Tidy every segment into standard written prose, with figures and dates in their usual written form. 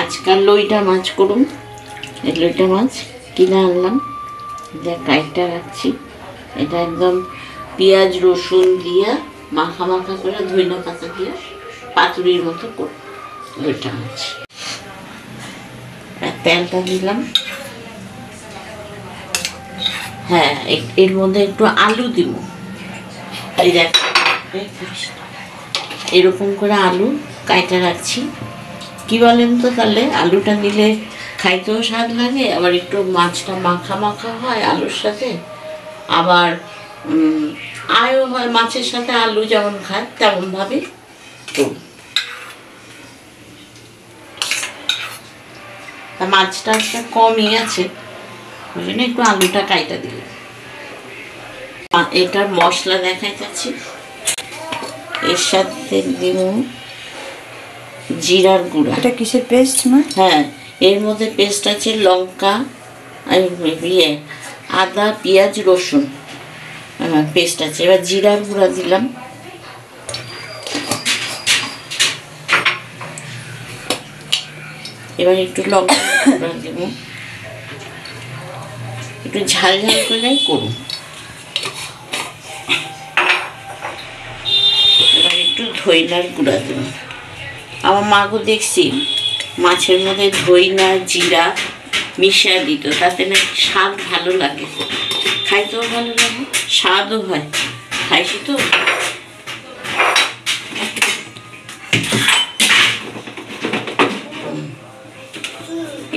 আজকাল লইটা মাছ করুন। এই লইটা মাছ কিনে আনলাম, যা কাইটটা রাখছি। এটা একদম পেঁয়াজ রসুন দিয়ে মাখা মাখা করে ধইনা পাতা দিয়ে পাতুরির মতো করব লইটা মাছ। তেলটা দিলাম। হ্যাঁ, এর মধ্যে একটু আলু দিব। এই দেখ, এরকম করে আলু কাইটা রাখছি। কি বলেন তো, তাহলে আলুটা দিলে খাইতেও স্বাদ লাগে, আবার একটু মাছটা মাখা মাখা হয় আলুর সাথে, আবার আয়ও হয় মাছের সাথে। আলু যেমন খায় তেমনভাবে করুন। মাছটা একটা কমই আছে, ওই জন্য একটু আলুটা কাইটা দিলাম। এটার মশলা দেখাই যাচ্ছি। এর সাথে দিব জিরার গুঁড়া। এটা কিসের পেস্ট মা? হ্যাঁ, এর মধ্যে পেস্ট আছে লঙ্কা, আদা, পেঁয়াজ, রসুন পেস্ট আছে। এবার জিরার গুঁড়া দিলাম। এবার একটু লঙ্কা গুঁড়া দেব, একটু ঝাল ঝাল করে করুন। এবার একটু ধইনার গুঁড়া দেব। আমার মাকে দেখছি মাছের মধ্যে ধইনা জিরা মিশিয়ে দিত, তাতে না স্বাদ ভালো লাগে, খাইতেও ভালো লাগে, স্বাদও হয়। খাইছি তো।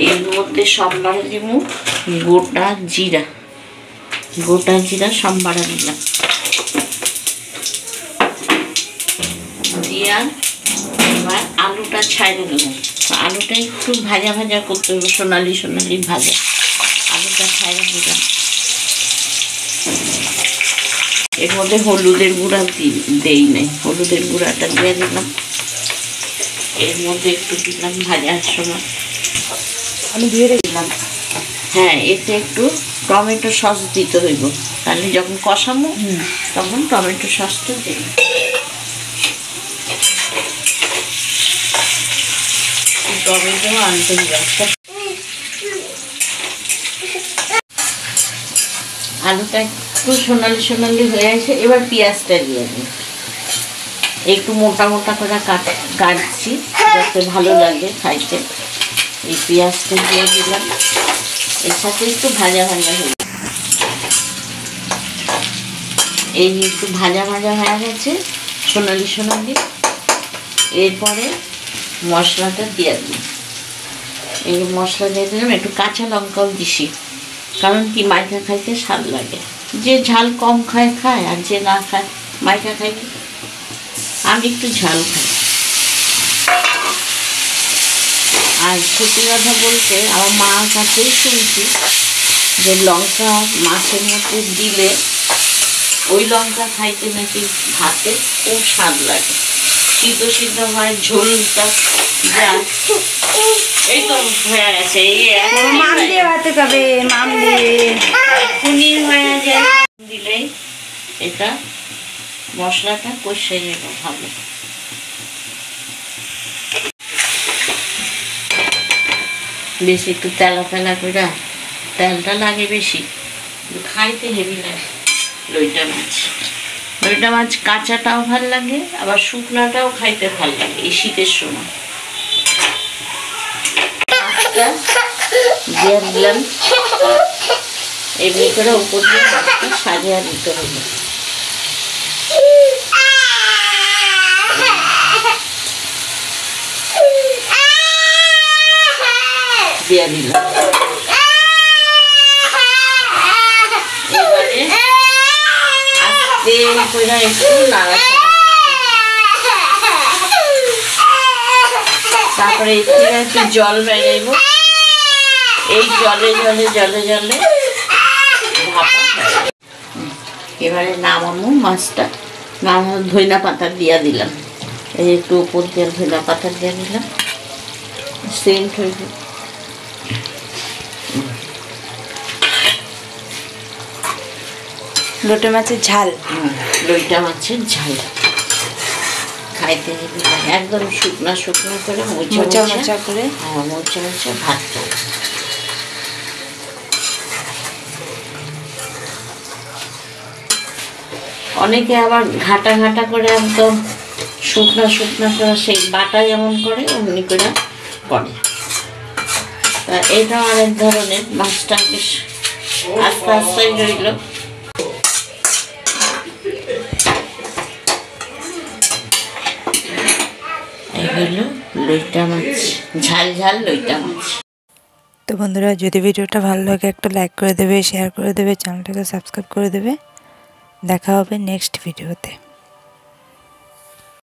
এর মধ্যে সম্বারে দিব গোটা জিরা, গোটা জিরা সম্বারা দিলাম। দিয়া এবার আলুটা ছাইড়ে দেবো। আলুটা একটু ভাজা ভাজা করতে হবে, সোনালি সোনালি ভাজা। আলুটা ছাইড়ে দিলাম। এর মধ্যে হলুদের গুঁড়া দেই নাই, হলুদের গুঁড়াটা দিয়ে দিলাম। এর মধ্যে একটু দিলাম ভাজার সময় আমি দিয়ে দিলাম। হ্যাঁ, এতে একটু টমেটো সস দিতে হইব, তাহলে যখন কষাবো তখন টমেটো সসটা দেব। টমেটো আনতে হবে। আলুটা একটু সোনালি সোনালি হয়ে আছে। এবার পেঁয়াজটা দিয়ে দিই, একটু মোটা মোটা করে কাটছি যাতে ভালো লাগে খাইতে। এই পেঁয়াজটা দিয়ে দিলাম। এর সাথে একটু ভাজা ভাজা হয়ে, এই একটু ভাজা ভাজা হয়ে গেছে সোনালি সোনালি। এরপরে মশলাটা দিয়ে দিই। এই মশলা দিয়ে দিলাম, একটু কাঁচা লঙ্কাও দিছি, কারণ কি মাইকা খাইতে স্বাদ লাগে। যে ঝাল কম খায় খায়, আর যে না খায় মাইকা খাইতে। আমি একটু ঝাল খাই। আর সত্যি কথা বলতে আমার মার কাছেই শুনছি যে লঙ্কা মাছের মধ্যে দিলে ওই লঙ্কা খাইতে নাকি ভাতে খুব স্বাদ লাগে, সিদ্ধ সিদ্ধ হয়, ঝোলটা যায়। এই তো হয়ে গেছে, মাম দিয়ে ভাতে খাবে, মাম দিয়ে এখনই হয়ে যায়। দিলেই এটা মশলাটা কষে নেব ভালো। বেশি একটু তেলা ফেলা করে, তেলটা লাগে বেশি, খাইতে হেভি লাগে লইটা মাছ। লইটা মাছ কাঁচাটাও ভাল লাগে, আবার শুকনাটাও খাইতে ভাল লাগে এই শীতের সময়। দিয়ে দিলাম, এমনি করে উপর দিয়ে মাছটা সাজিয়ে দিতে হবে। দিয়ে দিলাম। এবারে আস্তে করে একটু নাড়াচাড়া, তারপরে এর থেকে একটু জল বেরাইব। এই জলে জলে জলে জলে ভাপা হয়। এবারে নামাবো মাছটা। নামাবো, ধইনা পাতা দিয়ে দিলাম। এই একটু উপর দিয়ে ধইনা পাতা দিয়ে দিলাম, সেন্ট হয়ে গেল। লোটে মাছের ঝাল। লইটা মাছের ঝাল খাইতে হেবি লাগে, একদম শুকনা শুকনা করে মোচা মোচা মোচা মোচা করে। হ্যাঁ মোচা মোচা ভাতটা। অনেকে আবার ঘাটা ঘাটা করে একদম শুকনা শুকনা করে সেই বাটা যেমন করে অমনি করে করে। তা এটা অনেক ধরনের, মাছটা বেশ আস্তে আস্তেই রইল। এই হইল লইটা মাছ, ঝাল ঝাল লইটা মাছ। তো বন্ধুরা, যদি ভিডিওটা ভালো লাগে একটা লাইক করে দেবে, শেয়ার করে দেবে, চ্যানেলটাকে সাবস্ক্রাইব করে দেবে। দেখা হবে নেক্সট ভিডিওতে।